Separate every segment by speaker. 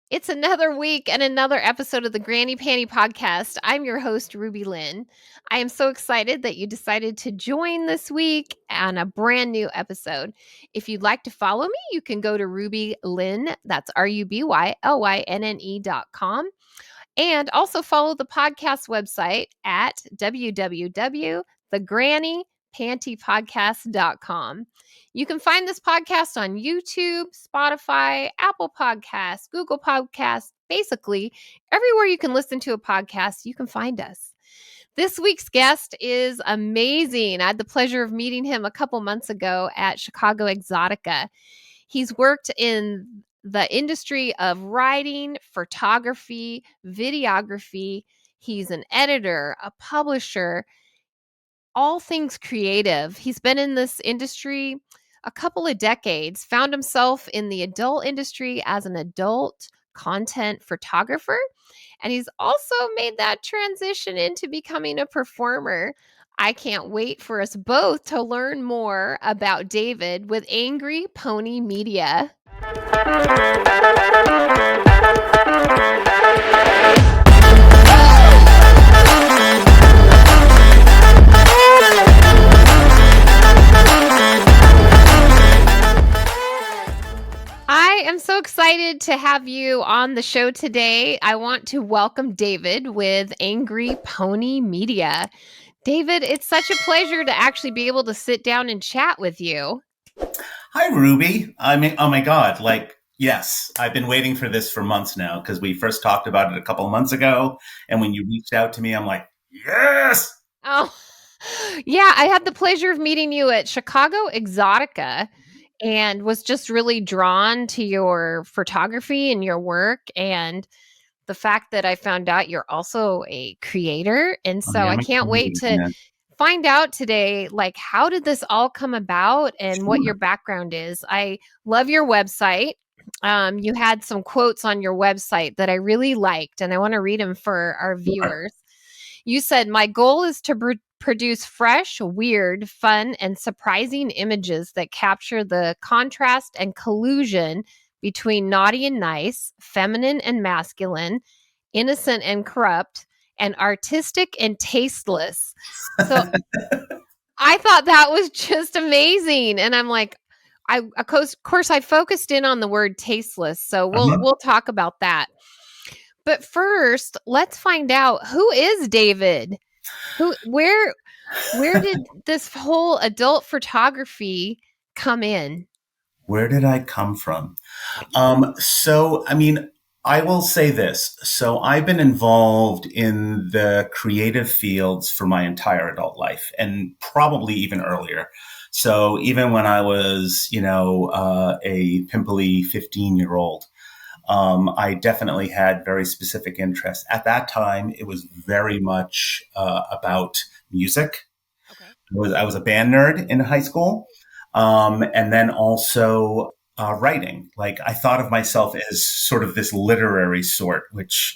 Speaker 1: It's another week and another episode of the Granny Panty podcast. I'm your host, RubyLynne. I am so excited that you decided to join this week on a brand new episode. If you'd like to follow me, you can go to RubyLynne, that's RubyLynne.com, and also follow the podcast website at www.thegrannypantypodcast.com. You can find this podcast on YouTube, Spotify, Apple Podcasts, Google Podcasts, basically everywhere you can listen to a podcast, you can find us. This week's guest is amazing. I had the pleasure of meeting him a couple months ago at Chicago Exotica. He's worked in the industry of writing, photography, videography. He's an editor, a publisher, all things creative. He's been in this industry a couple of decades, found himself in the adult industry as an adult content photographer, and he's also made that transition into becoming a performer. I can't wait for us both to learn more about David with Angry Pony Media. I am so excited to have you on the show today. I want to welcome David with Angry Pony Media. David, it's such a pleasure to actually be able to sit down and chat with you.
Speaker 2: Hi, Ruby. I mean, oh my God. Yes, I've been waiting for this for months now because we first talked about it a couple of months ago. And when you reached out to me, I'm like, yes.
Speaker 1: Oh, yeah. I had the pleasure of meeting you at Chicago Exotica and was just really drawn to your photography and your work, and the fact that I found out you're also a creator. And so I can't wait to find out today, like, how did this all come about and what your background is. I love your website. You had some quotes on your website that I really liked, and I want to read them for our viewers. You said, "My goal is to produce fresh, weird, fun, and surprising images that capture the contrast and collusion between naughty and nice, feminine and masculine, innocent and corrupt, and artistic and tasteless." So I thought that was just amazing. And I'm like, of course, I focused in on the word tasteless. So we'll talk about that. But first, let's find out, who is David? Where did this whole adult photography come in?
Speaker 2: Where did I come from? I will say this. So I've been involved in the creative fields for my entire adult life, and probably even earlier. So even when I was, a pimply 15-year-old, I definitely had very specific interests. At that time, it was very much about music. Okay. I was a band nerd in high school. And then also writing. Like, I thought of myself as sort of this literary sort, which,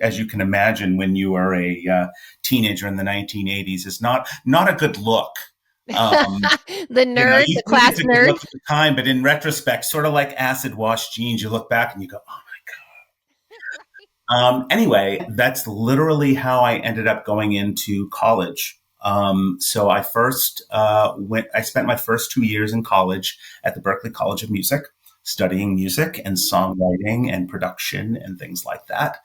Speaker 2: as you can imagine, when you are a teenager in the 1980s, is not a good look.
Speaker 1: The nerd, the class nerd.
Speaker 2: At the time, but in retrospect, sort of like acid wash jeans, you look back and you go, oh my God. Anyway, that's literally how I ended up going into college. So I first I spent my first 2 years in college at the Berklee College of Music, studying music and songwriting and production and things like that.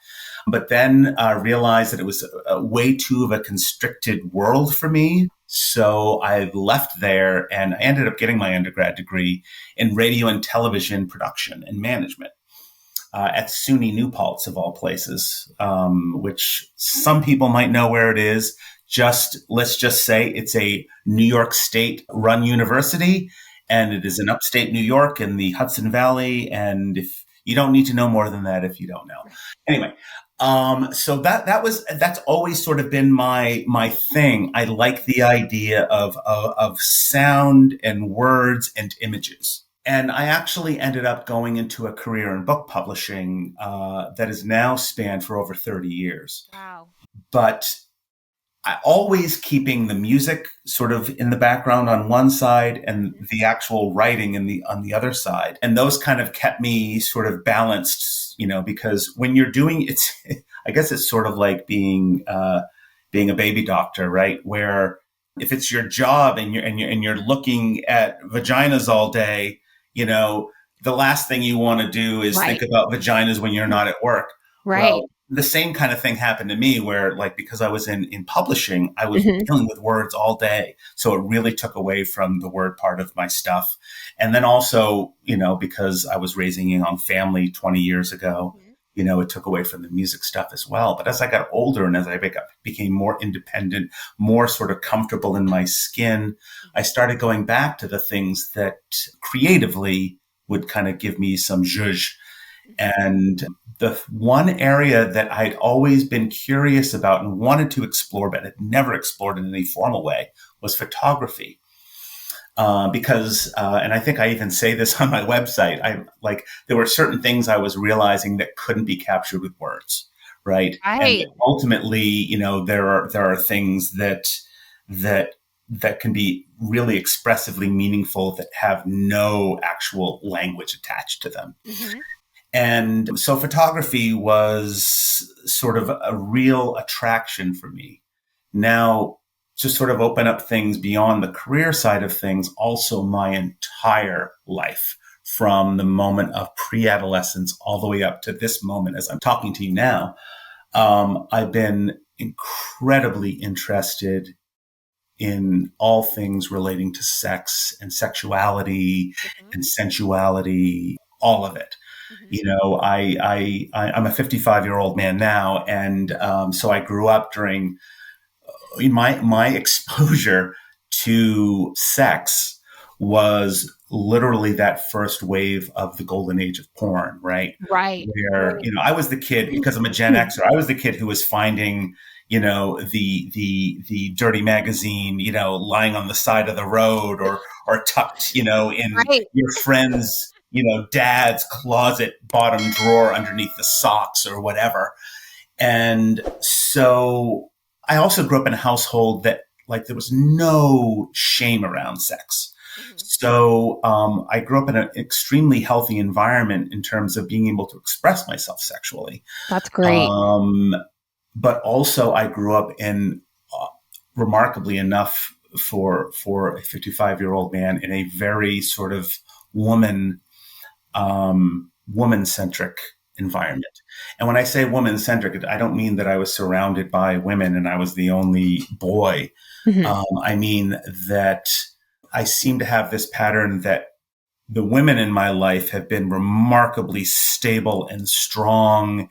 Speaker 2: But then I realized that it was way too of a constricted world for me. So I left there and I ended up getting my undergrad degree in radio and television production and management at SUNY New Paltz, of all places, which some people might know where it is. Let's just say it's a New York State run university, and it is in upstate New York in the Hudson Valley. And if you don't need to know more than that, if you don't know. Anyway, so that's always sort of been my thing. I like the idea of sound and words and images. And I actually ended up going into a career in book publishing that has now spanned for over 30 years.
Speaker 1: Wow.
Speaker 2: But I always keeping the music sort of in the background on one side and the actual writing on the other side. And those kind of kept me sort of balanced, because when you're doing it's, I guess it's sort of like being a baby doctor, right? Where if it's your job and you're looking at vaginas all day, the last thing you want to do is think about vaginas when you're not at work.
Speaker 1: Right.
Speaker 2: Well, the same kind of thing happened to me where, like, because I was in publishing, I was dealing with words all day. So it really took away from the word part of my stuff. And then also, because I was raising a young family 20 years ago, it took away from the music stuff as well. But as I got older and as I became more independent, more sort of comfortable in my skin, I started going back to the things that creatively would kind of give me some zhuzh. And the one area that I'd always been curious about and wanted to explore, but had never explored in any formal way, was photography. Because and I think I even say this on my website, there were certain things I was realizing that couldn't be captured with words, right? And ultimately, there are things that can be really expressively meaningful that have no actual language attached to them. And so photography was sort of a real attraction for me. Now, to sort of open up things beyond the career side of things, also my entire life, from the moment of pre-adolescence all the way up to this moment as I'm talking to you now, I've been incredibly interested in all things relating to sex and sexuality and sensuality, all of it. I'm a 55-year-old man now. And so I grew up during my exposure to sex was literally that first wave of the golden age of porn, right?
Speaker 1: Right.
Speaker 2: Where, I was the kid, because I'm a Gen Xer, I was the kid who was finding, the dirty magazine, lying on the side of the road or tucked, in your friend's, dad's closet bottom drawer underneath the socks or whatever. And so I also grew up in a household that, there was no shame around sex. So I grew up in an extremely healthy environment in terms of being able to express myself sexually.
Speaker 1: That's great.
Speaker 2: But also I grew up in, remarkably enough for a 55-year-old man, in a very sort of woman-centric environment. And when I say woman-centric, I don't mean that I was surrounded by women and I was the only boy. I mean that I seem to have this pattern that the women in my life have been remarkably stable and strong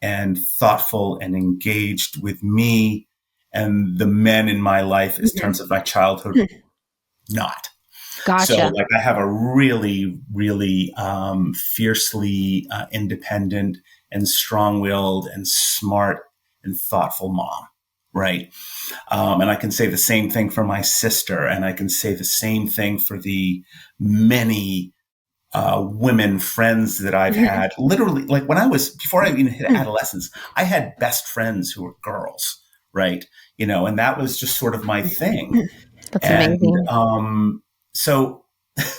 Speaker 2: and thoughtful and engaged with me, and the men in my life, in terms of my childhood, not.
Speaker 1: Gotcha.
Speaker 2: So I have a really, really fiercely independent and strong-willed and smart and thoughtful mom, right? And I can say the same thing for my sister, and I can say the same thing for the many women friends that I've had. Literally, before I even hit adolescence, I had best friends who were girls, right? And that was just sort of my thing.
Speaker 1: That's amazing.
Speaker 2: So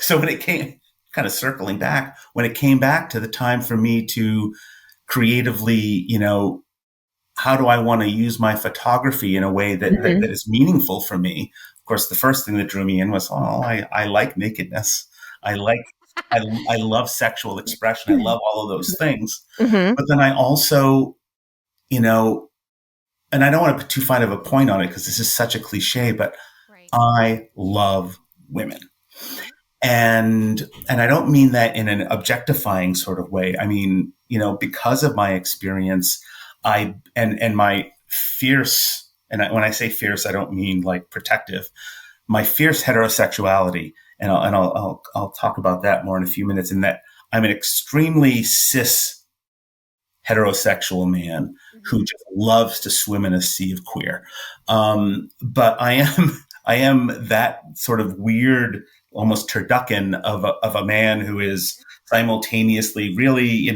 Speaker 2: when it came, kind of circling back, when it came back to the time for me to creatively, how do I want to use my photography in a way that is meaningful for me? Of course, the first thing that drew me in was, I like nakedness. I love sexual expression. I love all of those things. But then I also, and I don't want to put too fine of a point on it because this is such a cliche, but I love women. And I don't mean that in an objectifying sort of way. I mean, because of my experience, and my fierce, and when I say fierce, I don't mean like protective, my fierce heterosexuality, and I'll talk about that more in a few minutes, in that I'm an extremely cis heterosexual man who just loves to swim in a sea of queer. But I am that sort of weird, almost turducken of a man who is simultaneously really,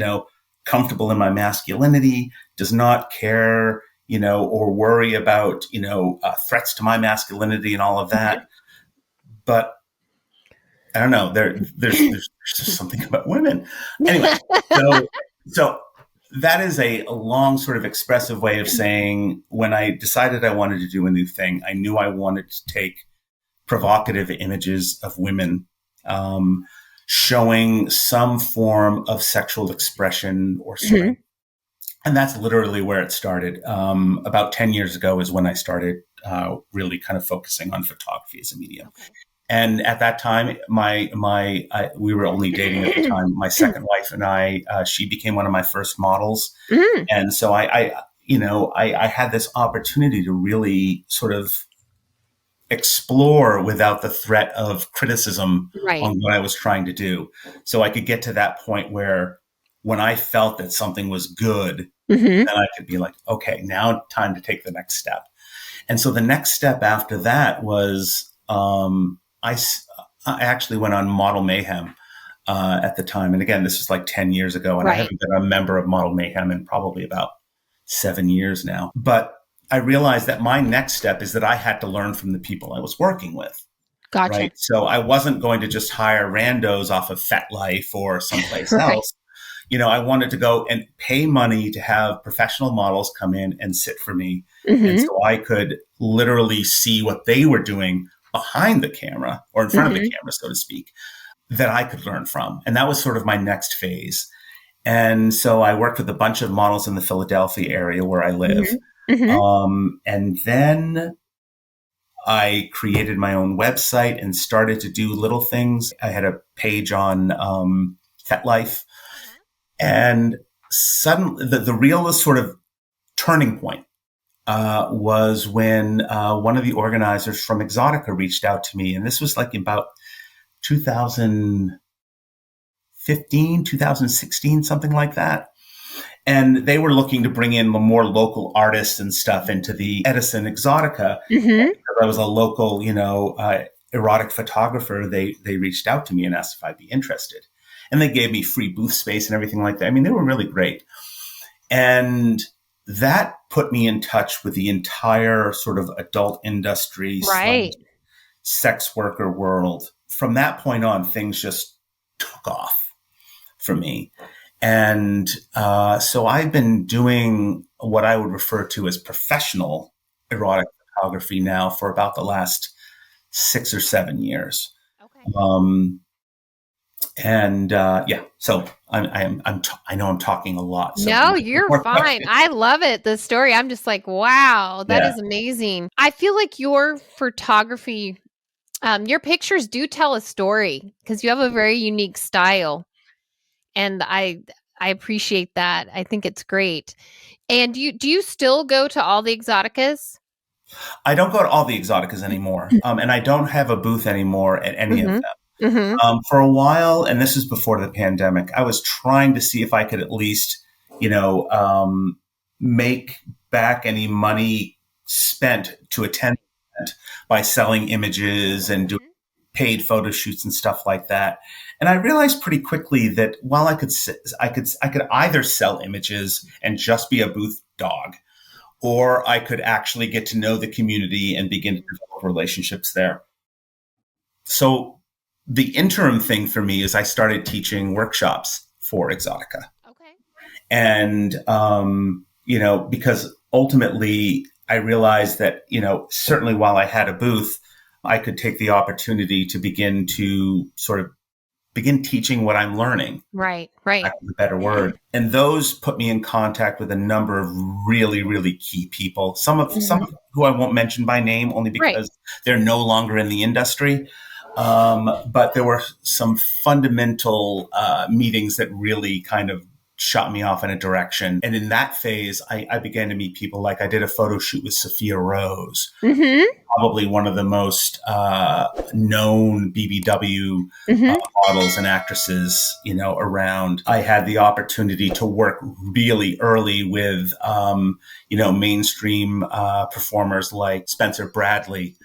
Speaker 2: comfortable in my masculinity, does not care, or worry about, threats to my masculinity and all of that. But I don't know, there's just something about women. Anyway, so that is a long sort of expressive way of saying when I decided I wanted to do a new thing, I knew I wanted to take provocative images of women, showing some form of sexual expression or strength. And that's literally where it started. About 10 years ago is when I started really kind of focusing on photography as a medium. Okay. And at that time, we were only dating at the time. My second wife and I, she became one of my first models. And so I had this opportunity to really sort of explore without the threat of criticism on what I was trying to do. So I could get to that point where when I felt that something was good, then I could be like, okay, now time to take the next step. And so the next step after that was I actually went on Model Mayhem at the time. And again, this is like 10 years ago, and I haven't been a member of Model Mayhem in probably about 7 years now. But I realized that my next step is that I had to learn from the people I was working with.
Speaker 1: Gotcha.
Speaker 2: Right. So I wasn't going to just hire randos off of FetLife or someplace else. I wanted to go and pay money to have professional models come in and sit for me. And so I could literally see what they were doing behind the camera or in front of the camera, so to speak, that I could learn from. And that was sort of my next phase. And so I worked with a bunch of models in the Philadelphia area where I live. And then I created my own website and started to do little things. I had a page on FetLife. And suddenly, the real sort of turning point was when one of the organizers from Exotica reached out to me. And this was like about 2015, 2016, something like that. And they were looking to bring in more local artists and stuff into the Edison Exotica. Because I was a local, erotic photographer. They reached out to me and asked if I'd be interested. And they gave me free booth space and everything like that. I mean, they were really great. And that put me in touch with the entire sort of adult industry, sex worker world. From that point on, things just took off for me. And so I've been doing what I would refer to as professional erotic photography now for about the last 6 or 7 years. Okay. So I know I'm talking a lot. So
Speaker 1: no, you're fine. Questions. I love it. The story. I'm just like, wow, that is amazing. I feel like your photography, your pictures do tell a story because you have a very unique style. And I appreciate that. I think it's great. And do you still go to all the Exoticas?
Speaker 2: I don't go to all the Exoticas anymore. And I don't have a booth anymore at any of them. For a while, and this is before the pandemic, I was trying to see if I could at least, make back any money spent to attend by selling images and doing paid photo shoots and stuff like that. And I realized pretty quickly that while I could either sell images and just be a booth dog, or I could actually get to know the community and begin to develop relationships there. So the interim thing for me is I started teaching workshops for Exotica. Okay. And, because ultimately I realized that, certainly while I had a booth, I could take the opportunity to begin teaching what I'm learning. Right. That's a better word. And those put me in contact with a number of really, really key people. Some of who I won't mention by name only because they're no longer in the industry. But there were some fundamental meetings that really kind of shot me off in a direction. And in that phase, I began to meet people. Like I did a photo shoot with Sophia Rose, probably one of the most known BBW models and actresses, around. I had the opportunity to work really early with, mainstream performers like Spencer Bradley.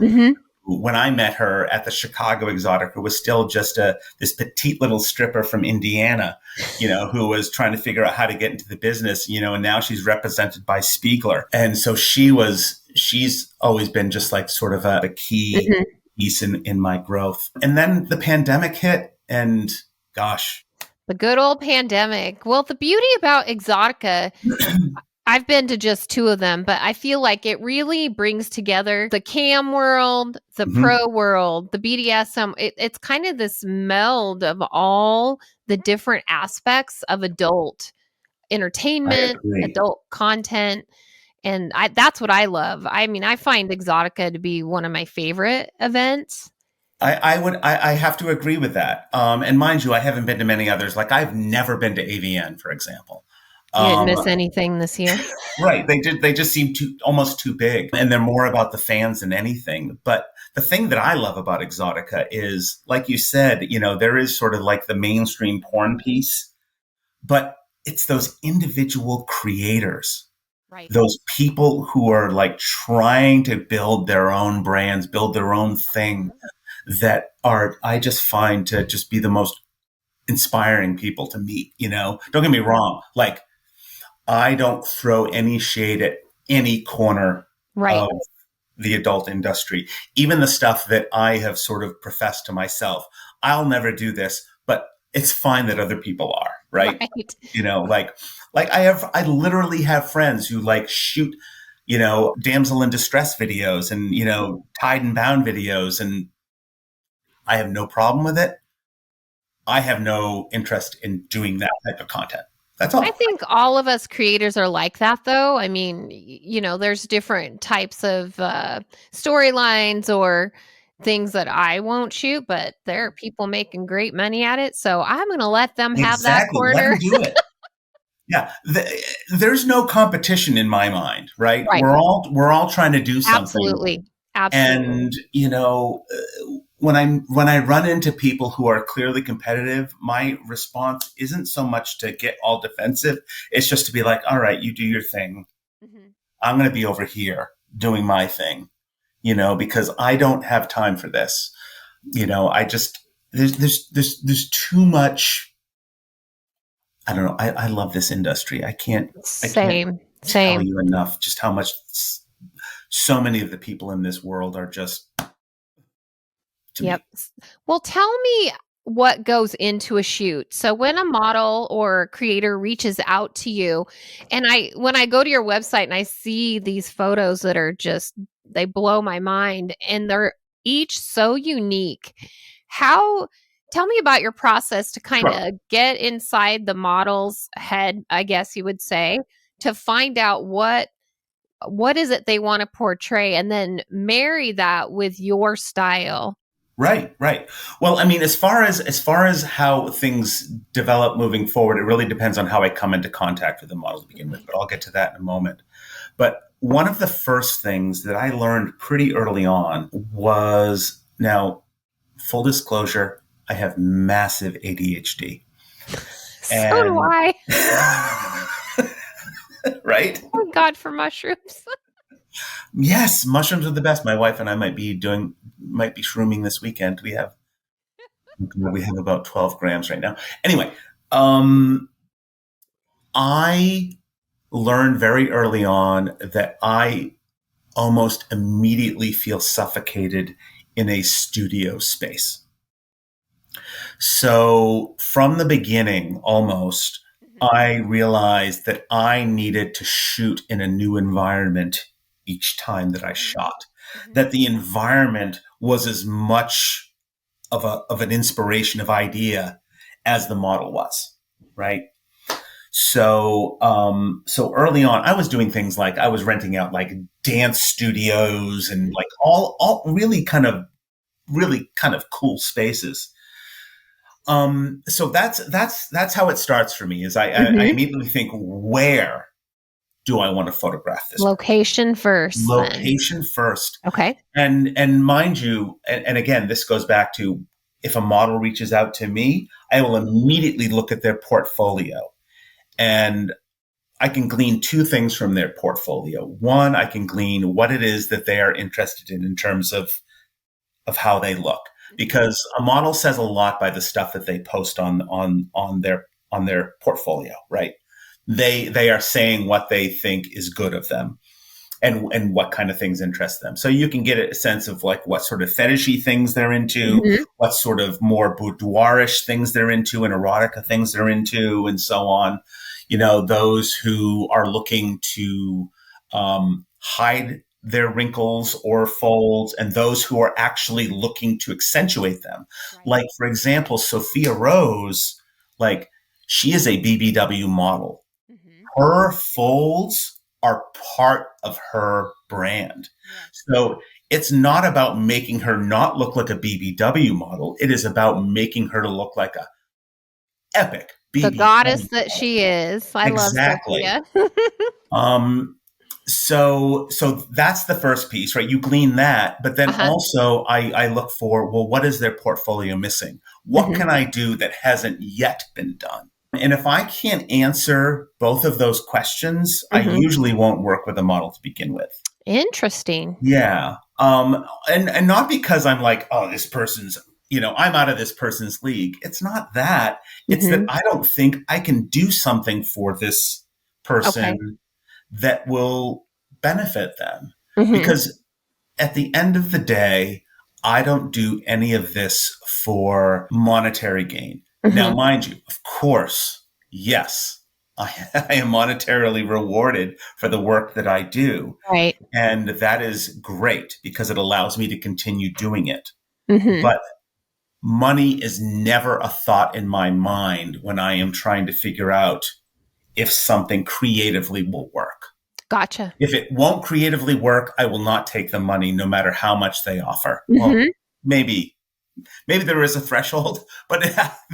Speaker 2: When I met her at the Chicago Exotica, was still just this petite little stripper from Indiana, who was trying to figure out how to get into the business, and now she's represented by Spiegler. And so she's always been just like sort of a key piece in my growth. And then the pandemic hit and gosh.
Speaker 1: The good old pandemic. Well, the beauty about Exotica, I've been to just 2 of them, but I feel like it really brings together the cam world, the pro world, the BDSM. It's kind of this meld of all the different aspects of adult
Speaker 2: I
Speaker 1: entertainment,
Speaker 2: agree.
Speaker 1: adult content, and that's what I love. I mean, I find Exotica to be one of my favorite events.
Speaker 2: I have to agree with that. And mind you, I haven't been to many others. Like I've never been to AVN, for example.
Speaker 1: You didn't
Speaker 2: Um,
Speaker 1: miss anything this year?
Speaker 2: right. They just seem almost too big, and they're more about the fans than anything. But the thing that I love about Exotica is, like you said, there is sort of like the mainstream porn piece, but it's those individual creators,
Speaker 1: Right.
Speaker 2: those people who are like trying to build their own brands, build their own thing, that are, I just find to just be the most inspiring people to meet. Don't get me wrong. Like, I don't throw any shade at any corner
Speaker 1: Right.
Speaker 2: of the adult industry, even the stuff that I have sort of professed to myself. I'll never do this, but it's fine that other people are, right?
Speaker 1: Right.
Speaker 2: Like I literally have friends who like shoot, damsel in distress videos and, tied and bound videos, and I have no problem with it. I have no interest in doing that type of content. That's
Speaker 1: I
Speaker 2: all.
Speaker 1: think all of us creators are like that, though. I mean, there's different types of storylines or things that I won't shoot, but there are people making great money at it. So I'm going to let them have that
Speaker 2: Exactly. Let
Speaker 1: corner.
Speaker 2: them do it. Yeah. There's no competition in my mind, right?
Speaker 1: Right.
Speaker 2: We're all trying to do something.
Speaker 1: Absolutely. Absolutely.
Speaker 2: And, when I run into people who are clearly competitive, my response isn't so much to get all defensive. It's just to be like, all right, you do your thing.
Speaker 1: Mhm.
Speaker 2: I'm going to be over here doing my thing, because I don't have time for this. I just, there's too much. I don't know. I love this industry. I can't
Speaker 1: Same.
Speaker 2: tell
Speaker 1: Same.
Speaker 2: you enough just how much so many of the people in this world are just to
Speaker 1: Yep.
Speaker 2: me.
Speaker 1: Well, tell me what goes into a shoot. So when a model or creator reaches out to you, and when I go to your website and I see these photos that are just, they blow my mind, and they're each so unique. How Tell me about your process to kind
Speaker 2: Sure.
Speaker 1: of get inside the model's head, I guess you would say, to find out what is it they want to portray, and then marry that with your style.
Speaker 2: Right, right. Well, I mean, as far as how things develop moving forward, it really depends on how I come into contact with the model to begin with. But I'll get to that in a moment. But one of the first things that I learned pretty early on was, now, full disclosure, I have massive ADHD,
Speaker 1: So do
Speaker 2: and
Speaker 1: I.
Speaker 2: right.
Speaker 1: Thank God for mushrooms.
Speaker 2: Yes, mushrooms are the best. My wife and I might be shrooming this weekend. We have about 12 grams right now. Anyway, I learned very early on that I almost immediately feel suffocated in a studio space. So from the beginning, almost,
Speaker 1: Mhm.
Speaker 2: I realized that I needed to shoot in a new environment each time that I
Speaker 1: Mhm.
Speaker 2: shot.
Speaker 1: Mhm.
Speaker 2: That the environment was as much of an inspiration of idea as the model was, right? So early on, I was doing things like I was renting out like dance studios and like all really kind of cool spaces. So that's how it starts for me. Is I
Speaker 1: Mhm.
Speaker 2: immediately think, where do I want to photograph this person?
Speaker 1: Location first, then.
Speaker 2: Location first.
Speaker 1: Okay.
Speaker 2: And mind you, and again, this goes back to, if a model reaches out to me, I will immediately look at their portfolio, and I can glean two things from their portfolio. One, I can glean what it is that they are interested in terms of how they look, because a model says a lot by the stuff that they post on their portfolio, right? They are saying what they think is good of them. and what kind of things interest them. So you can get a sense of like what sort of fetishy things they're into, what sort of more boudoirish things they're into, and erotica things they're into, and so on. You know, those who are looking to hide their wrinkles or folds, and those who are actually looking to accentuate them. Right. Like, for example, Sophia Rose, like, she is a BBW model. Her folds are part of her brand. So it's not about making her not look like a BBW model. It is about making her to look like a epic BBW
Speaker 1: the goddess model that she is. I love Sophia.
Speaker 2: So that's the first piece, right? You glean that, but then also I look for, well, what is their portfolio missing? What can I do that hasn't yet been done? And if I can't answer both of those questions, I usually won't work with a model to begin with.
Speaker 1: Interesting.
Speaker 2: Yeah. And not because I'm like, oh, this person's, I'm out of this person's league. It's not that. It's that I don't think I can do something for this person that will benefit them. Because at the end of the day, I don't do any of this for monetary gain. Now, mind you, of course, yes, I am monetarily rewarded for the work that I do.
Speaker 1: Right.
Speaker 2: And that is great because it allows me to continue doing it. But money is never a thought in my mind when I am trying to figure out if something creatively will work.
Speaker 1: Gotcha.
Speaker 2: If it won't creatively work, I will not take the money no matter how much they offer. Well, maybe there is a threshold, but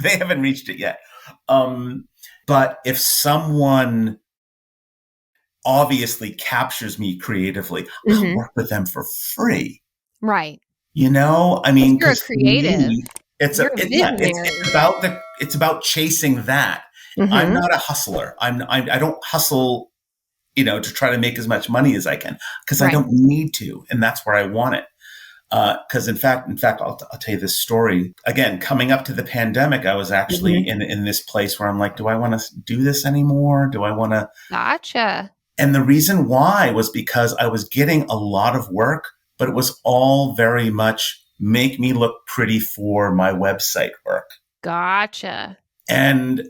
Speaker 2: they haven't reached it yet. But if someone obviously captures me creatively, I'll work with them for free.
Speaker 1: Right.
Speaker 2: I mean,
Speaker 1: you're a creative.
Speaker 2: Me, it's about chasing that. I'm not a hustler. I don't hustle, to try to make as much money as I can because I don't need to, and that's where I want it. Because in fact, I'll tell you this story. Again, coming up to the pandemic, I was actually in this place where I'm like, do I want to do this anymore? Do I want to?
Speaker 1: Gotcha.
Speaker 2: And the reason why was because I was getting a lot of work, but it was all very much make me look pretty for my website work.
Speaker 1: Gotcha.
Speaker 2: And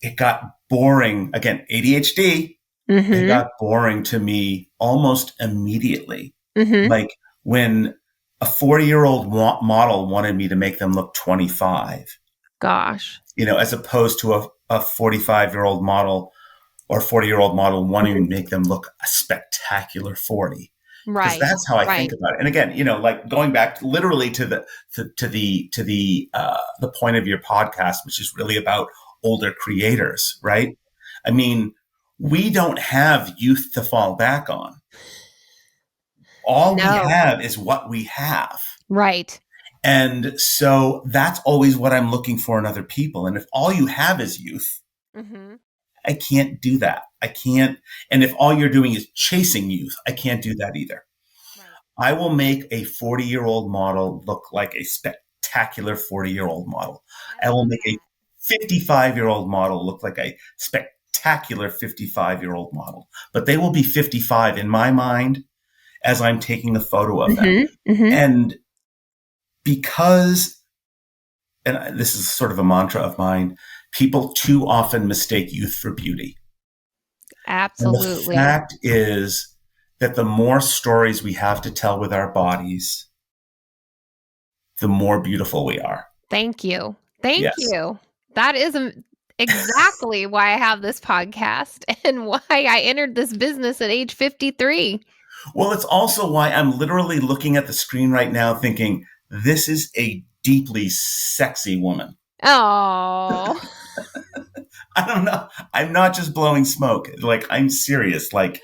Speaker 2: it got boring. Again, ADHD. It got boring to me almost immediately. Like when a 40-year-old model wanted me to make them look 25.
Speaker 1: Gosh.
Speaker 2: As opposed to a 45-year-old model or 40-year-old model wanting to make them look a spectacular 40.
Speaker 1: Right.
Speaker 2: Because that's how I think about it. And again, like going back literally to the point of your podcast, which is really about older creators, right? I mean, we don't have youth to fall back on. All we have is what we have. Right. And so that's always what I'm looking for in other people. And if all you have is youth, I can't do that. I can't. And if all you're doing is chasing youth, I can't do that either. Right. I will make a 40-year-old model look like a spectacular 40-year-old model. I will make a 55-year-old model look like a spectacular 55-year-old model. But they will be 55 in my mind as I'm taking a photo of them. And because, and this is sort of a mantra of mine, people too often mistake youth for beauty.
Speaker 1: Absolutely.
Speaker 2: And the fact is that the more stories we have to tell with our bodies, the more beautiful we are.
Speaker 1: Thank you. Thank you. That is exactly why I have this podcast and why I entered this business at age 53.
Speaker 2: Well, it's also why I'm literally looking at the screen right now thinking, this is a deeply sexy woman.
Speaker 1: Oh.
Speaker 2: I don't know. I'm not just blowing smoke. Like, I'm serious. Like,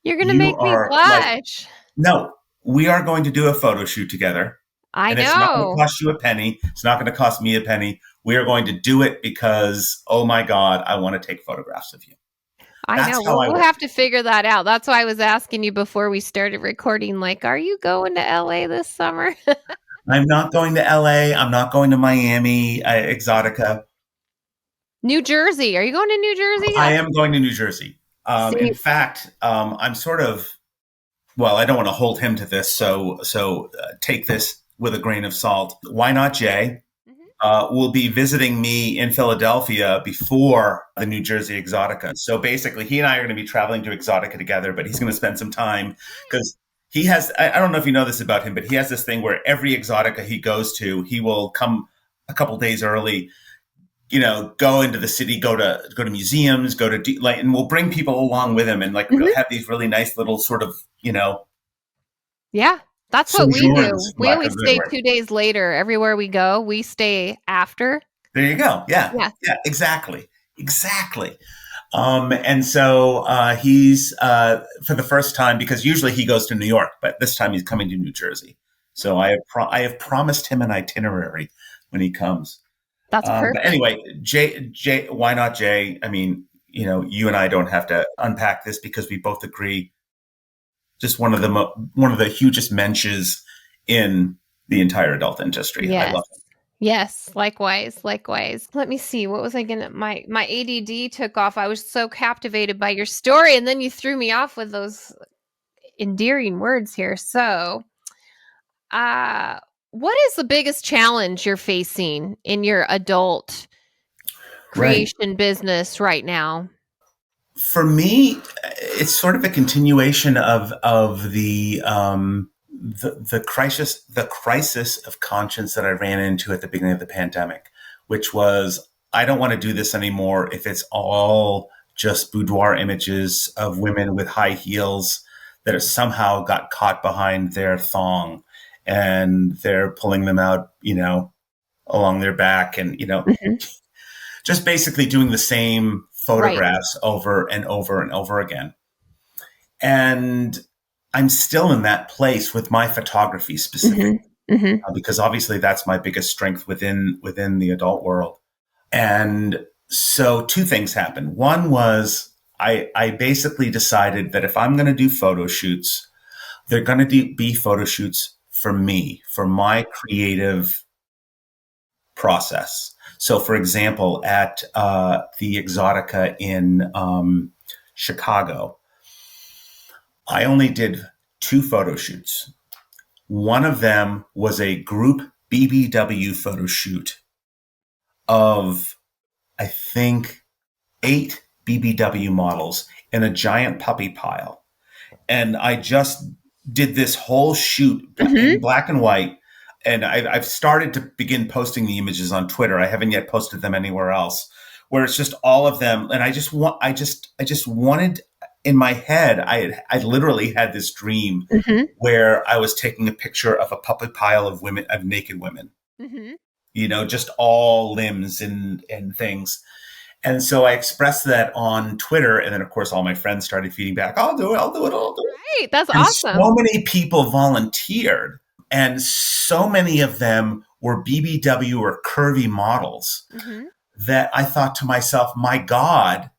Speaker 1: you're going to make me blush.
Speaker 2: No, we are going to do a photo shoot together.
Speaker 1: I know.
Speaker 2: It's not going to cost you a penny. It's not going to cost me a penny. We are going to do it because, oh my God, I want to take photographs of you.
Speaker 1: I know. We'll have to figure that out. That's why I was asking you before we started recording, like, are you going to LA this summer?
Speaker 2: I'm not going to LA. I'm not going to Miami, Exotica.
Speaker 1: New Jersey. Are you going to New Jersey?
Speaker 2: I am going to New Jersey. In fact, I'm sort of well, I don't want to hold him to this, so take this with a grain of salt. Why Not Jay will be visiting me in Philadelphia before the New Jersey Exotica. So basically, he and I are going to be traveling to Exotica together, but he's going to spend some time because he has, I don't know if you know this about him, but he has this thing where every Exotica he goes to, he will come a couple days early, go into the city, go to museums, and we'll bring people along with him and we'll have these really nice little sort of,
Speaker 1: Yeah. That's what we do. We always stay
Speaker 2: word.
Speaker 1: 2 days later. Everywhere we go, we stay after.
Speaker 2: There you go. Yeah. Yeah, exactly. And so he's, for the first time, because usually he goes to New York, but this time he's coming to New Jersey. So I have promised him an itinerary when he comes.
Speaker 1: That's perfect.
Speaker 2: But anyway, Jay, why not Jay? I mean, you and I don't have to unpack this because we both agree. Just one of the hugest mensches in the entire adult industry.
Speaker 1: Yes.
Speaker 2: I love it.
Speaker 1: Yes, likewise. Let me see. What was I gonna? My ADD took off. I was so captivated by your story, and then you threw me off with those endearing words here. So, what is the biggest challenge you're facing in your adult creation business right now?
Speaker 2: For me, it's sort of a continuation of the crisis of conscience that I ran into at the beginning of the pandemic, which was, I don't want to do this anymore if it's all just boudoir images of women with high heels that have somehow got caught behind their thong and they're pulling them out, along their back and, just basically doing the same photographs over and over and over again. And I'm still in that place with my photography specifically, because obviously that's my biggest strength within the adult world. And so two things happened. One was I basically decided that if I'm going to do photo shoots, they're going to be photo shoots for me, for my creative process. So, for example, at the Exotica in Chicago, I only did 2 photo shoots. One of them was a group BBW photo shoot of, I think, 8 BBW models in a giant puppy pile. And I just did this whole shoot in black and white. And I've started to begin posting the images on Twitter. I haven't yet posted them anywhere else, where it's just all of them. And I just wanted, in my head, I literally had this dream where I was taking a picture of a puppy pile of naked women, just all limbs and things. And so I expressed that on Twitter. And then, of course, all my friends started feeding back, I'll do it.
Speaker 1: Right. That's
Speaker 2: and
Speaker 1: awesome.
Speaker 2: So many people volunteered. And so many of them were BBW or curvy models that I thought to myself, my God,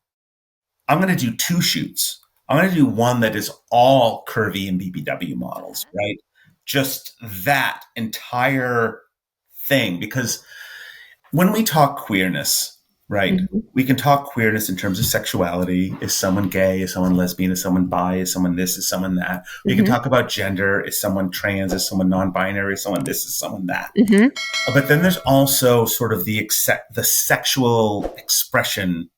Speaker 2: I'm going to do 2 shoots. I'm going to do one that is all curvy and BBW models, right? Just that entire thing. Because when we talk queerness, right, we can talk queerness in terms of sexuality. Is someone gay? Is someone lesbian? Is someone bi? Is someone this? Is someone that? We can talk about gender. Is someone trans? Is someone non-binary? Is someone this? Is someone that? But then there's also sort of the sexual expression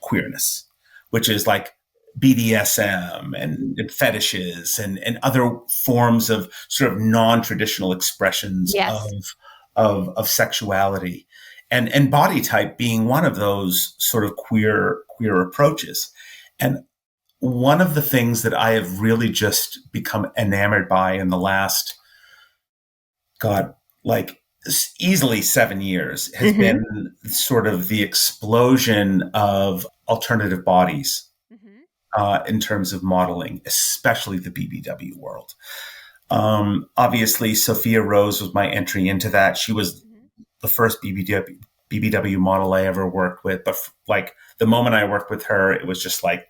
Speaker 2: queerness, which is like BDSM and fetishes and other forms of sort of non-traditional expressions of sexuality. And body type being one of those sort of queer approaches. And one of the things that I have really just become enamored by in the last, easily 7 years has been sort of the explosion of alternative bodies in terms of modeling, especially the BBW world. Obviously, Sophia Rose was my entry into that. She was the first BBW model I ever worked with. But the moment I worked with her, it was just like,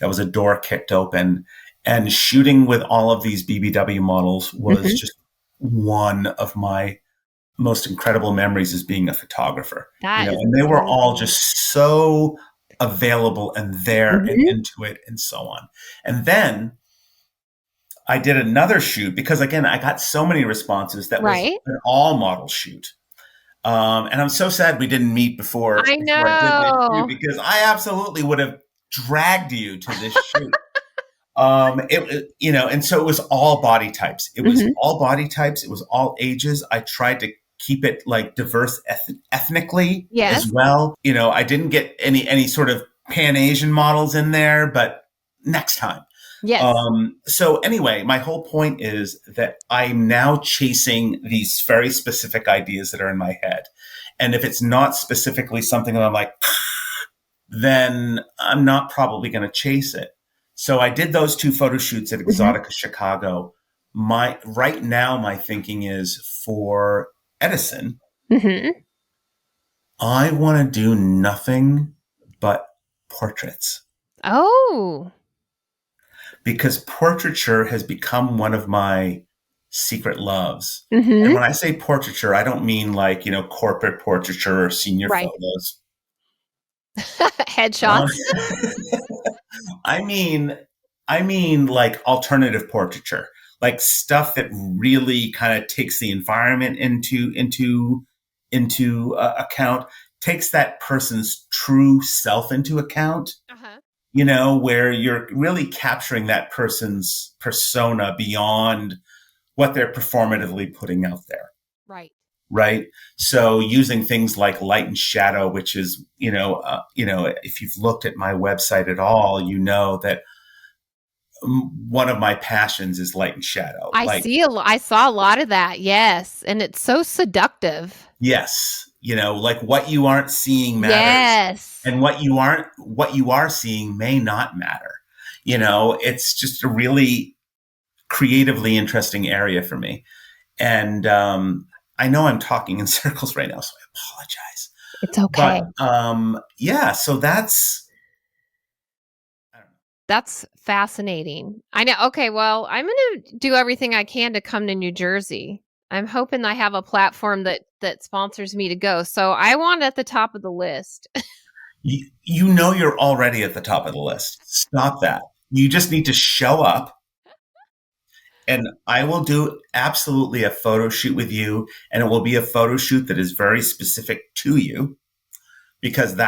Speaker 2: that was a door kicked open. And shooting with all of these BBW models was just one of my most incredible memories as being a photographer. And they were all just so available and there and into it and so on. And then I did another shoot because, again, I got so many responses that was
Speaker 1: Right.
Speaker 2: an all model shoot. And I'm so sad we didn't meet before
Speaker 1: I
Speaker 2: I did this shoot,
Speaker 1: know.
Speaker 2: because I absolutely would have dragged you to this shoot. And so it was all body types. It was
Speaker 1: Mhm.
Speaker 2: all body types. It was all ages. I tried to keep it like diverse ethnically as
Speaker 1: Yes.
Speaker 2: well. I didn't get any sort of Pan Asian models in there, but next time.
Speaker 1: Yes.
Speaker 2: So anyway, my whole point is that I'm now chasing these very specific ideas that are in my head. And if it's not specifically something that I'm like, then I'm not probably going to chase it. So I did those 2 photo shoots at Exotica Chicago. Right now, my thinking is for Edison,
Speaker 1: Mhm.
Speaker 2: I want to do nothing but portraits,
Speaker 1: Oh.
Speaker 2: because portraiture has become one of my secret loves.
Speaker 1: Mhm.
Speaker 2: And when I say portraiture, I don't mean like, corporate portraiture or senior
Speaker 1: Right.
Speaker 2: photos.
Speaker 1: Headshots.
Speaker 2: I mean like alternative portraiture, like stuff that really kind of takes the environment into account, takes that person's true self into account.
Speaker 1: Uh-huh.
Speaker 2: Where you're really capturing that person's persona beyond what they're performatively putting out there.
Speaker 1: Right.
Speaker 2: Right. So using things like light and shadow, which is, if you've looked at my website at all, that one of my passions is light and shadow.
Speaker 1: I saw a lot of that. Yes, and it's so seductive.
Speaker 2: Yes. Like what you aren't seeing matters.
Speaker 1: Yes.
Speaker 2: And what you are seeing may not matter. It's just a really creatively interesting area for me. And I know I'm talking in circles right now, so I apologize.
Speaker 1: It's okay.
Speaker 2: But so that's, I don't know.
Speaker 1: That's fascinating. I know. Okay, well, I'm going to do everything I can to come to New Jersey. I'm hoping I have a platform that sponsors me to go. So I want at the top of the list.
Speaker 2: You're already at the top of the list. Stop that. You just need to show up, and I will do absolutely a photo shoot with you, and it will be a photo shoot that is very specific to you, because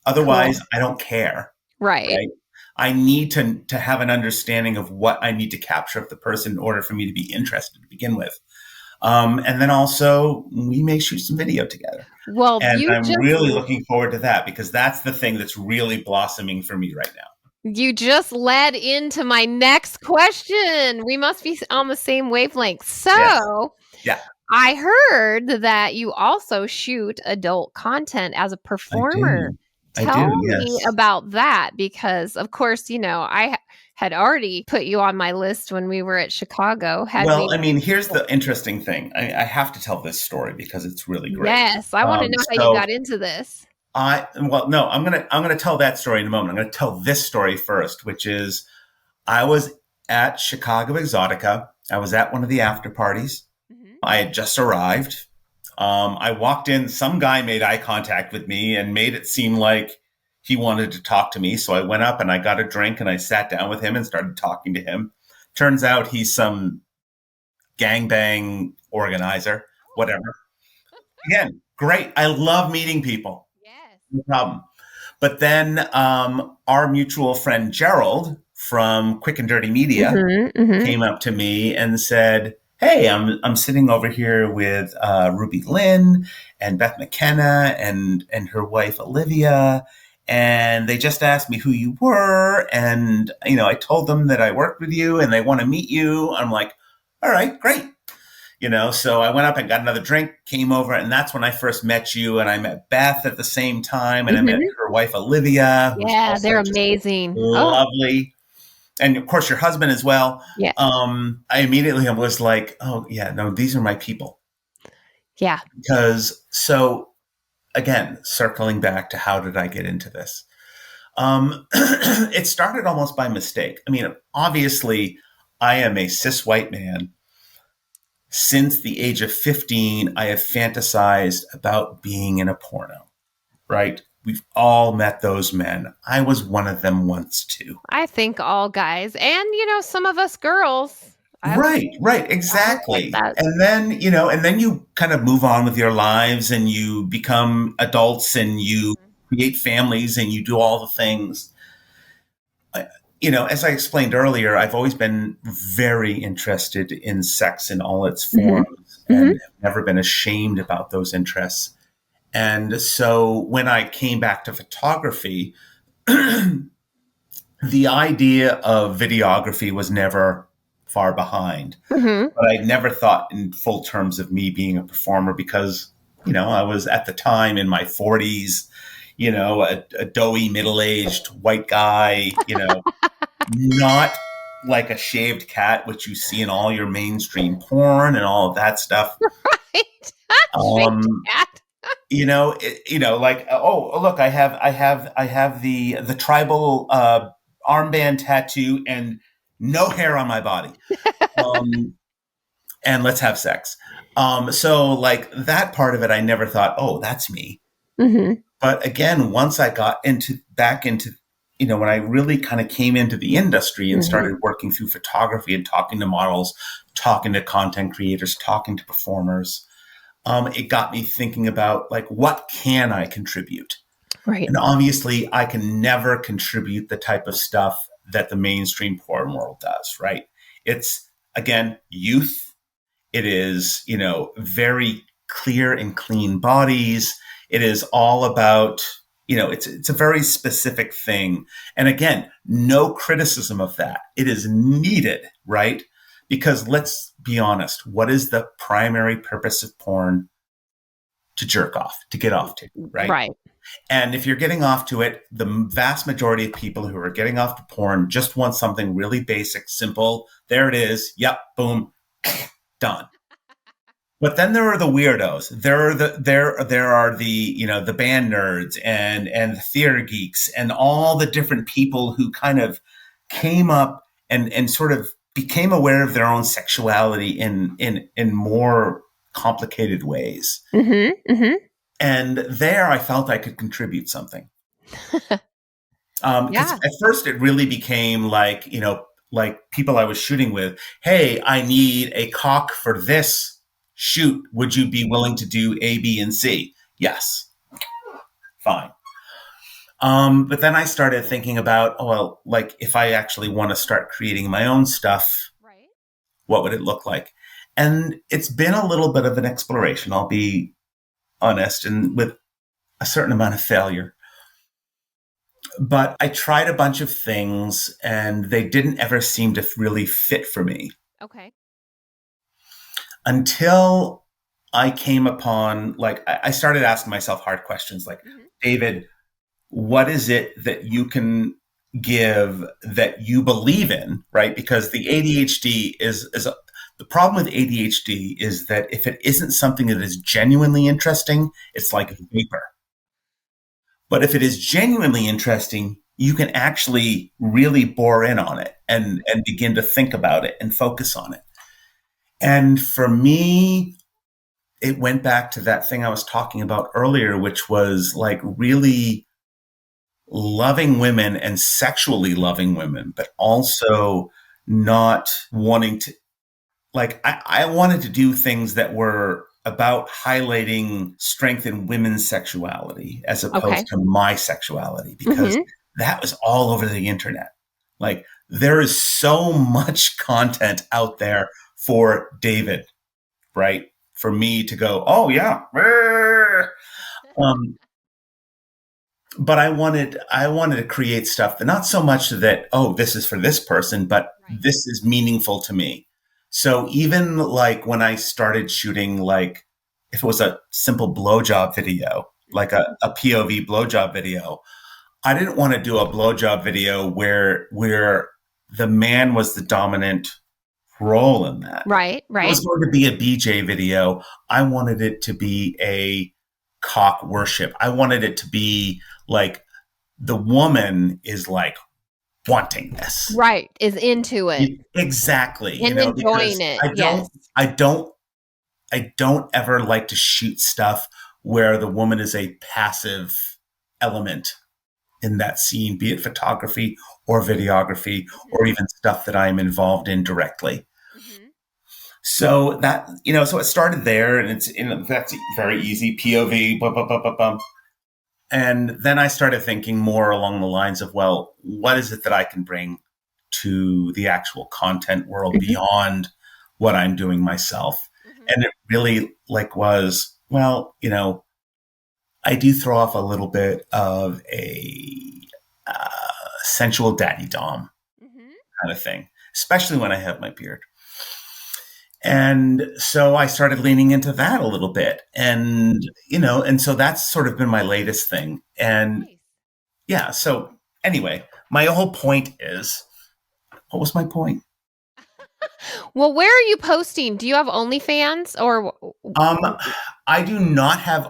Speaker 2: otherwise
Speaker 1: Cool.
Speaker 2: I don't care.
Speaker 1: Right.
Speaker 2: I need to have an understanding of what I need to capture of the person in order for me to be interested to begin with. And then also we may shoot some video together.
Speaker 1: Well,
Speaker 2: and I'm really looking forward to that, because that's the thing that's really blossoming for me right now.
Speaker 1: You just led into my next question. We must be on the same wavelength. So,
Speaker 2: yes. Yeah.
Speaker 1: I heard that you also shoot adult content as a performer. Tell me about that, because, of course, I had already put you on my list when we were at Chicago.
Speaker 2: Here's the interesting thing. I have to tell this story because it's really great.
Speaker 1: Yes, I want to know how you got into this.
Speaker 2: I'm gonna tell that story in a moment. I'm gonna tell this story first, which is I was at Chicago Exotica. I was at one of the after parties. Mm-hmm. I had just arrived. I walked in, some guy made eye contact with me and made it seem like he wanted to talk to me. So I went up and I got a drink and I sat down with him and started talking to him. Turns out he's some gangbang organizer, whatever. Again, great. I love meeting people.
Speaker 1: Yes.
Speaker 2: No problem. But then our mutual friend Gerald from Quick and Dirty Media came up to me and said, "Hey, I'm sitting over here with RubyLynne and Beth McKenna and her wife Olivia, and they just asked me who you were, and I told them that I worked with you and they want to meet you." I'm like, "All right, great." So I went up and got another drink, came over, and that's when I first met you. And I met Beth at the same time, and I met her wife Olivia.
Speaker 1: Yeah, they're amazing,
Speaker 2: lovely. And of course, your husband as well.
Speaker 1: Yeah.
Speaker 2: I immediately was like, "Oh yeah, no, these are my people."
Speaker 1: Yeah.
Speaker 2: Because again, circling back to how did I get into this? It started almost by mistake. Obviously, I am a cis white man. Since the age of 15, I have fantasized about being in a porno, right? We've all met those men. I was one of them once too.
Speaker 1: I think all guys and, some of us girls.
Speaker 2: Right,
Speaker 1: like
Speaker 2: exactly.
Speaker 1: that.
Speaker 2: And then, and then you kind of move on with your lives and you become adults and you create families and you do all the things. I- as I explained earlier, I've always been very interested in sex in all its
Speaker 1: Mhm.
Speaker 2: forms
Speaker 1: Mhm.
Speaker 2: and have never been ashamed about those interests. And so when I came back to photography, the idea of videography was never far behind.
Speaker 1: Mhm.
Speaker 2: But I never thought in full terms of me being a performer because, I was at the time in my 40s, a doughy middle-aged white guy, not like a shaved cat, which you see in all your mainstream porn and all of that stuff.
Speaker 1: Right. Shaved
Speaker 2: Um,
Speaker 1: cat.
Speaker 2: like, oh, look, I have the tribal armband tattoo and no hair on my body. Um, and let's have sex. So like that part of it, I never thought, oh, that's me.
Speaker 1: Mhm.
Speaker 2: But again, once I got back into, when I really kind of came into the industry and
Speaker 1: Mhm.
Speaker 2: started working through photography and talking to models, talking to content creators, talking to performers, it got me thinking about like, what can I contribute?
Speaker 1: Right.
Speaker 2: And obviously, I can never contribute the type of stuff that the mainstream porn world does, right? It's, again, youth. It is, very clear and clean bodies. It is all about, it's a very specific thing. And again, no criticism of that. It is needed, right? Because let's be honest, what is the primary purpose of porn? To jerk off, to get off to, right?
Speaker 1: Right.
Speaker 2: And if you're getting off to it, the vast majority of people who are getting off to porn just want something really basic, simple. There it is. Yep, boom, done. But then there are the weirdos. There are the the band nerds and the theater geeks and all the different people who kind of came up and sort of became aware of their own sexuality in more complicated ways.
Speaker 1: Mhm. Mhm.
Speaker 2: And there I felt I could contribute something. Because
Speaker 1: Yeah.
Speaker 2: at first it really became like, like people I was shooting with, hey, I need a cock for this shoot. Would you be willing to do A, B, and C? Yes. Fine. But then I started thinking about, oh, well, like if I actually want to start creating my own stuff,
Speaker 1: Right.
Speaker 2: what would it look like? And it's been a little bit of an exploration, I'll be honest, and with a certain amount of failure. But I tried a bunch of things and they didn't ever seem to really fit for me
Speaker 1: Okay.
Speaker 2: until I came upon, like, I started asking myself hard questions like,
Speaker 1: Mhm.
Speaker 2: David, what is it that you can give that you believe in, right? Because the ADHD the problem with ADHD is that if it isn't something that is genuinely interesting, it's like vapor. But if it is genuinely interesting, you can actually really bore in on it and begin to think about it and focus on it. And for me, it went back to that thing I was talking about earlier, which was like really loving women and sexually loving women, but also not wanting to, like, I wanted to do things that were about highlighting strength in women's sexuality as
Speaker 1: Okay.
Speaker 2: opposed to my sexuality, because
Speaker 1: Mhm.
Speaker 2: that was all over the internet. Like, there is so much content out there for David, right? For me to go, oh yeah. Um, but I wanted to create stuff that not so much that, oh, this is for this person, but
Speaker 1: Right.
Speaker 2: this is meaningful to me. So even like when I started shooting, like if it was a simple blowjob video, like
Speaker 1: Mhm.
Speaker 2: a POV blowjob video, I didn't want to do a blowjob video where the man was the dominant role in that.
Speaker 1: Right.
Speaker 2: If it was
Speaker 1: Right.
Speaker 2: going to be a BJ video, I wanted it to be a cock worship. I wanted it to be like the woman is like wanting this.
Speaker 1: Right. Is into it
Speaker 2: Exactly,
Speaker 1: and
Speaker 2: because
Speaker 1: enjoying it. Yes.
Speaker 2: I don't, I don't ever like to shoot stuff where the woman is a passive element in that scene, be it photography or videography
Speaker 1: Mhm.
Speaker 2: or even stuff that I'm involved in directly. So that, so it started there, and that's very easy. POV, blah, blah, blah, blah, blah. And then I started thinking more along the lines of, well, what is it that I can bring to the actual content world beyond what I'm doing myself? And it really was, well, I do throw off a little bit of a sensual daddy dom kind of thing, especially when I have my beard. And so I started leaning into that a little bit. And, and so that's sort of been my latest thing. And yeah, so anyway, my whole point is, what was my point?
Speaker 1: Well, where are you posting? Do you have OnlyFans or?
Speaker 2: I do not have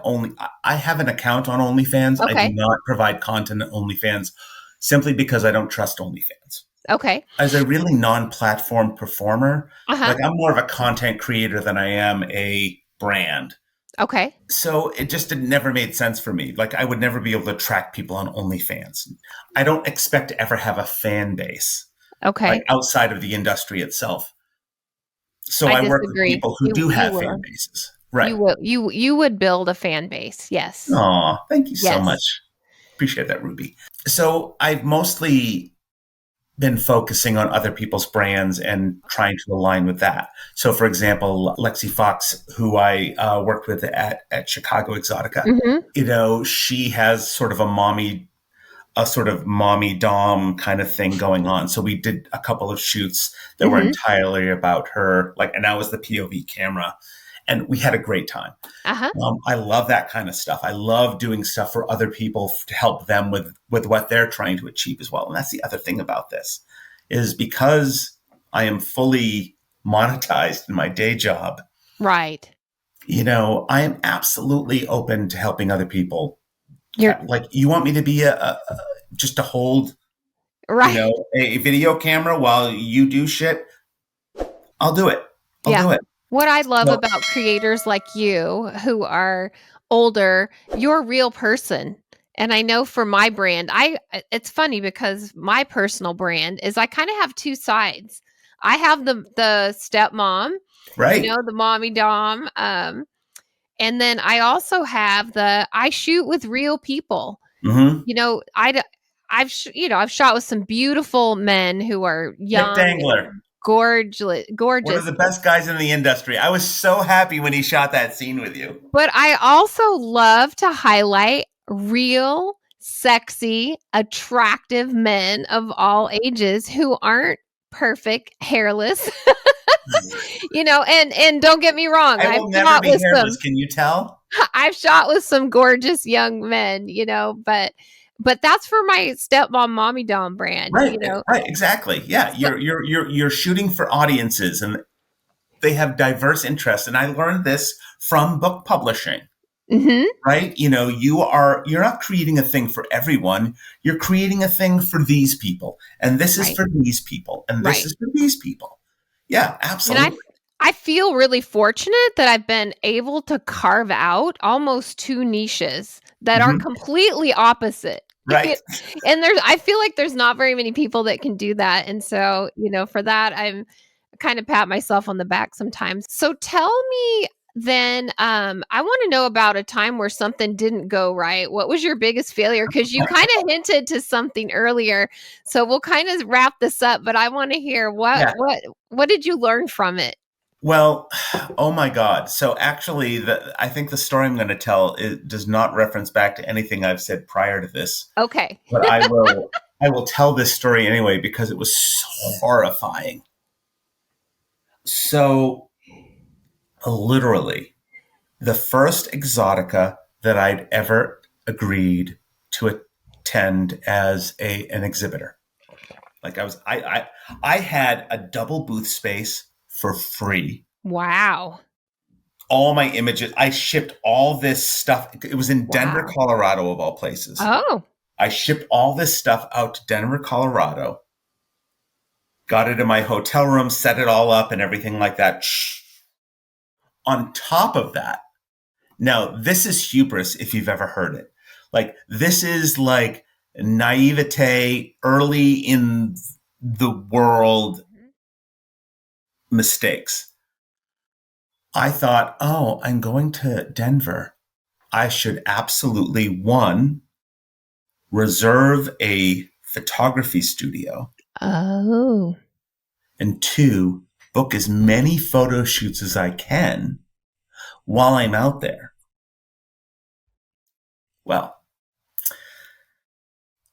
Speaker 2: I have an account on OnlyFans.
Speaker 1: Okay.
Speaker 2: I do not provide content on OnlyFans simply because I don't trust OnlyFans.
Speaker 1: Okay.
Speaker 2: As a really non-platform performer, I'm more of a content creator than I am a brand.
Speaker 1: Okay.
Speaker 2: So it never made sense for me. I would never be able to track people on OnlyFans. I don't expect to ever have a fan base.
Speaker 1: Okay.
Speaker 2: Outside of the industry itself. So I work with people who do have fan bases. Right.
Speaker 1: You would build a fan base. Yes.
Speaker 2: Aw, thank you so much. Appreciate that, Ruby. So I've mostly been focusing on other people's brands and trying to align with that. So, for example, Lexi Fox, who I worked with at Chicago Exotica, she has sort of a sort of mommy dom kind of thing going on. So we did a couple of shoots that were entirely about her, and I was the POV camera, and we had a great time. I love that kind of stuff. I love doing stuff for other people to help them with what they're trying to achieve as well. And that's the other thing about this, is because I am fully monetized in my day job.
Speaker 1: Right.
Speaker 2: I am absolutely open to helping other people. You want me to be just to hold, a video camera while you do shit? I'll do it. I'll do it.
Speaker 1: What I love about creators like you who are older, you're a real person. And I know for my brand, it's funny because my personal brand is I kind of have two sides. I have the stepmom,
Speaker 2: right?
Speaker 1: The mommy dom. And then I also have I shoot with real people. I've shot with some beautiful men who are young,
Speaker 2: dangler,
Speaker 1: gorgeous. One
Speaker 2: of the best guys in the industry. I was so happy when he shot that scene with you.
Speaker 1: But I also love to highlight real, sexy, attractive men of all ages who aren't perfect, hairless. And don't get me wrong.
Speaker 2: I will never be hairless. Can you tell?
Speaker 1: I've shot with some gorgeous young men, but that's for my stepmom mommy dom brand.
Speaker 2: Right. Right. Exactly. Yeah. You're shooting for audiences, and they have diverse interests. And I learned this from book publishing. Right. You're not creating a thing for everyone. You're creating a thing for these people. And this is for these people. And this is for these people. Yeah, absolutely.
Speaker 1: And I feel really fortunate that I've been able to carve out almost two niches that are completely opposite.
Speaker 2: Right.
Speaker 1: And I feel like there's not very many people that can do that. And so, for that, I'm kind of pat myself on the back sometimes. So tell me then, I want to know about a time where something didn't go right. What was your biggest failure? Because you kind of hinted to something earlier. So we'll kind of wrap this up, but I want to hear what did you learn from it?
Speaker 2: Well, oh my God. So actually, I think the story I'm going to tell does not reference back to anything I've said prior to this.
Speaker 1: Okay.
Speaker 2: But I will tell this story anyway because it was so horrifying. So literally, the first Exotica that I'd ever agreed to attend as an exhibitor. I had a double booth space for free.
Speaker 1: Wow.
Speaker 2: All my images, I shipped all this stuff. It was in Denver, Colorado, of all places.
Speaker 1: Oh.
Speaker 2: I shipped all this stuff out to Denver, Colorado. Got it in my hotel room, set it all up and everything like that. On top of that, now this is hubris if you've ever heard it. This is naivete, early in the world mistakes. I thought, oh, I'm going to Denver. I should absolutely, one, reserve a photography studio,
Speaker 1: Oh.
Speaker 2: and two, book as many photo shoots as I can while I'm out there. Well,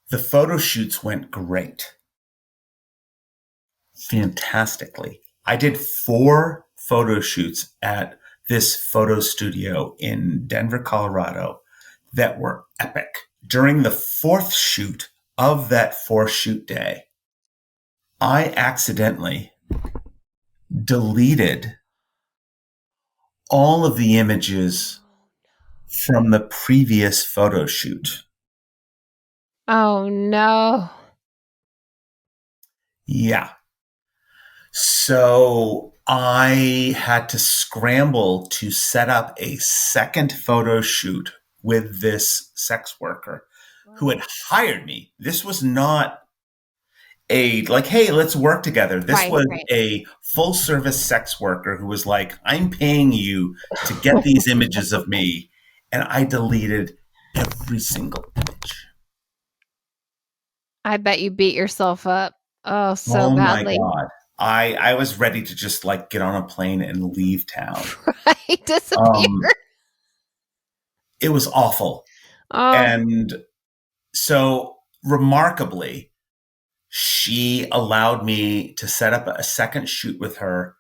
Speaker 2: the photo shoots went great. Fantastically. I did 4 photo shoots at this photo studio in Denver, Colorado that were epic. During the 4th shoot of that 4th shoot day, I accidentally deleted all of the images from the previous photo shoot.
Speaker 1: Oh no.
Speaker 2: Yeah. So I had to scramble to set up a second photo shoot with this sex worker who had hired me. This was not a like, hey, let's work together. This
Speaker 1: Right,
Speaker 2: was
Speaker 1: right.
Speaker 2: a full service sex worker who was like, I'm paying you to get these images of me. And I deleted every single image.
Speaker 1: I bet you beat yourself up. Oh, so
Speaker 2: Oh my
Speaker 1: badly.
Speaker 2: God. I was ready to just like get on a plane and leave town.
Speaker 1: Right, disappear.
Speaker 2: It was awful.
Speaker 1: Oh.
Speaker 2: And so remarkably, she allowed me to set up a second shoot with her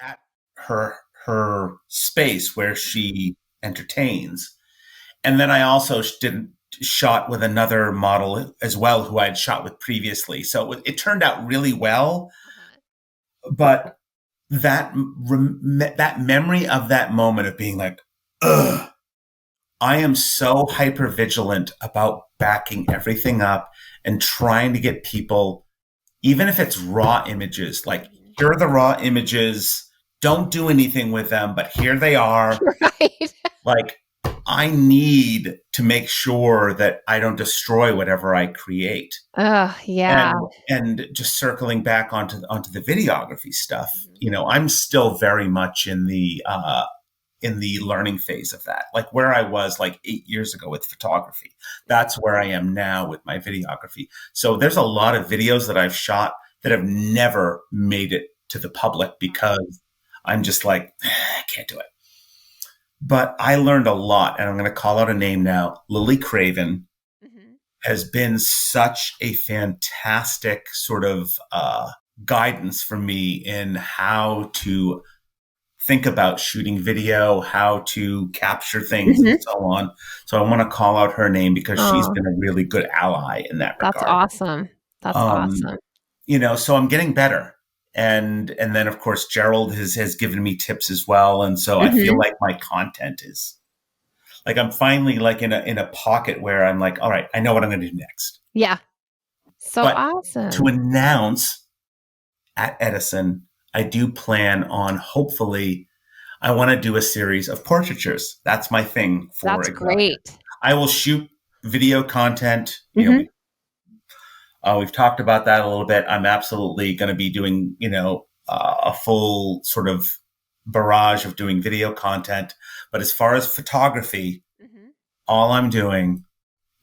Speaker 2: at her space where she entertains. And then I also did shot with another model as well who I had shot with previously. So it turned out really well. But that that memory of that moment of being like, ugh, I am so hyper vigilant about backing everything up and trying to get people, even if it's raw images, like here are the raw images, don't do anything with them, but here they are.
Speaker 1: Right.
Speaker 2: Like I need to make sure that I don't destroy whatever I create.
Speaker 1: Oh, yeah.
Speaker 2: And just circling back onto the videography stuff, you know, I'm still very much in the learning phase of that. Like where I was like 8 years ago with photography, that's where I am now with my videography. So there's a lot of videos that I've shot that have never made it to the public because I'm just like, I can't do it. But I learned a lot, and I'm going to call out a name now. Lily Craven has been such a fantastic sort of guidance for me in how to think about shooting video, how to capture things, and so on. So I want to call out her name because she's been a really good ally in that regard.
Speaker 1: That's awesome. That's awesome.
Speaker 2: You know, so I'm getting better. And then of course Gerald has given me tips as well. And so I feel like my content is like I'm finally like in a pocket where I'm like, all right, I know what I'm going to do next.
Speaker 1: Yeah. So
Speaker 2: but
Speaker 1: awesome.
Speaker 2: To announce at Edison, I do plan on hopefully I want to do a series of portraitures. That's my thing for
Speaker 1: That's
Speaker 2: Exotica.
Speaker 1: Great.
Speaker 2: I will shoot video content. You know, we've talked about that a little bit. I'm absolutely going to be doing, you know, a full sort of barrage of doing video content. But as far as photography, all I'm doing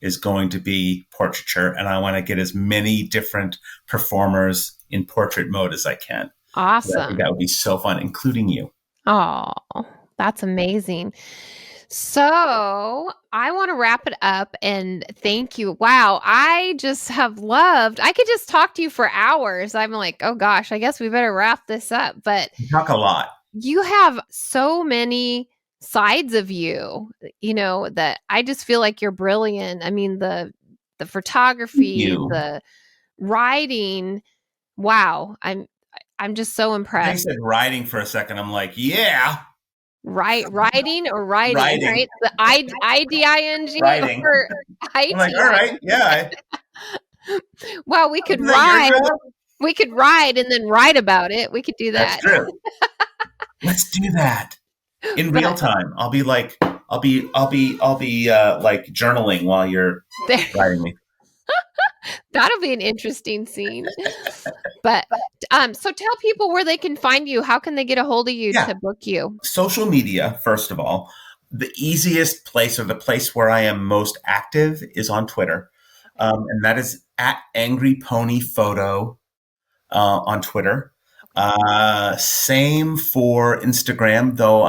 Speaker 2: is going to be portraiture. And I want to get as many different performers in portrait mode as I can.
Speaker 1: Awesome.
Speaker 2: So I think that would be so fun, including you.
Speaker 1: Oh, that's amazing. So I want to wrap it up and thank you. Wow. I just have loved, I could just talk to you for hours. I'm like, oh gosh, I guess we better wrap this up. But
Speaker 2: you talk a lot.
Speaker 1: You have so many sides of you, you know, that I just feel like you're brilliant. I mean, the photography, the writing. Wow. I'm just so impressed.
Speaker 2: I said writing for a second. I'm like, yeah.
Speaker 1: Writing or writing, right? The IDING
Speaker 2: writing.
Speaker 1: or IT.
Speaker 2: I'm like, all right, yeah.
Speaker 1: Well, we could ride. We could ride and then write about it. We could do that.
Speaker 2: That's true. Let's do that in real time. I'll be like journaling while you're writing me.
Speaker 1: That'll be an interesting scene. But So tell people where they can find you. How can they get a hold of you
Speaker 2: Yeah.
Speaker 1: to book you?
Speaker 2: Social media, first of all. The easiest place, or the place where I am most active, is on Twitter.
Speaker 1: Okay.
Speaker 2: And that is at AngryPonyPhoto on Twitter. Same for Instagram, though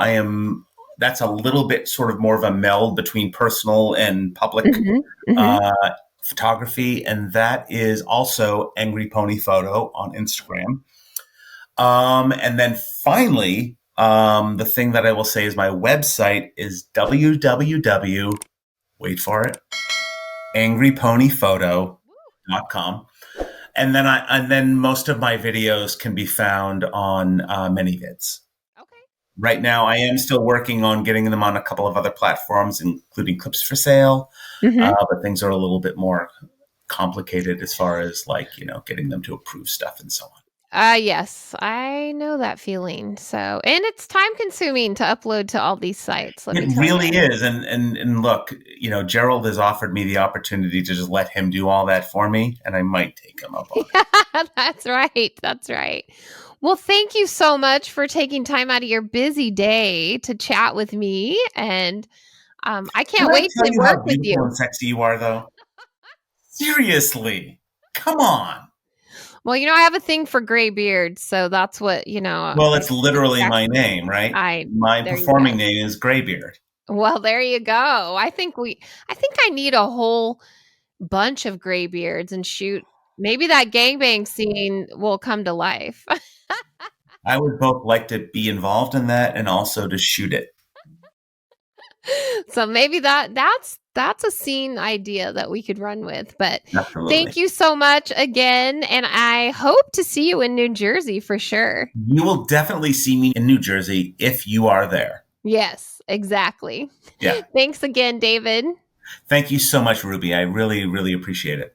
Speaker 2: that's a little bit sort of more of a meld between personal and public photography. And that is also AngryPonyPhoto on Instagram. And then finally, the thing that I will say is my website is wait for it, angryponyphoto.com. And then most of my videos can be found on ManyVids.
Speaker 1: Okay.
Speaker 2: Right now, I am still working on getting them on a couple of other platforms, including Clips for Sale. But things are a little bit more complicated as far as getting them to approve stuff and so on.
Speaker 1: Yes, I know that feeling. So, and it's time consuming to upload to all these sites. Let me
Speaker 2: It
Speaker 1: tell
Speaker 2: really
Speaker 1: you.
Speaker 2: is. And look, Gerald has offered me the opportunity to just let him do all that for me, and I might take him up on it.
Speaker 1: That's right. That's right. Well, thank you so much for taking time out of your busy day to chat with me. And I can't wait to
Speaker 2: Tell you
Speaker 1: work
Speaker 2: how
Speaker 1: with
Speaker 2: beautiful
Speaker 1: you.
Speaker 2: and sexy you are, though? Seriously. Come on.
Speaker 1: Well, I have a thing for gray beards, so that's what,
Speaker 2: Well, it's literally my name, right? My
Speaker 1: there you
Speaker 2: performing
Speaker 1: go.
Speaker 2: name is Graybeard.
Speaker 1: Well, there you go. I think I need a whole bunch of gray beards and shoot. Maybe that gangbang scene will come to life.
Speaker 2: I would both like to be involved in that and also to shoot it.
Speaker 1: So maybe that's a scene idea that we could run with. But
Speaker 2: Absolutely.
Speaker 1: thank you so much again, and I hope to see you in New Jersey for sure.
Speaker 2: You will definitely see me in New Jersey if you are there.
Speaker 1: Yes, exactly.
Speaker 2: Yeah.
Speaker 1: Thanks again, David.
Speaker 2: Thank you so much, Ruby. I really, really appreciate it.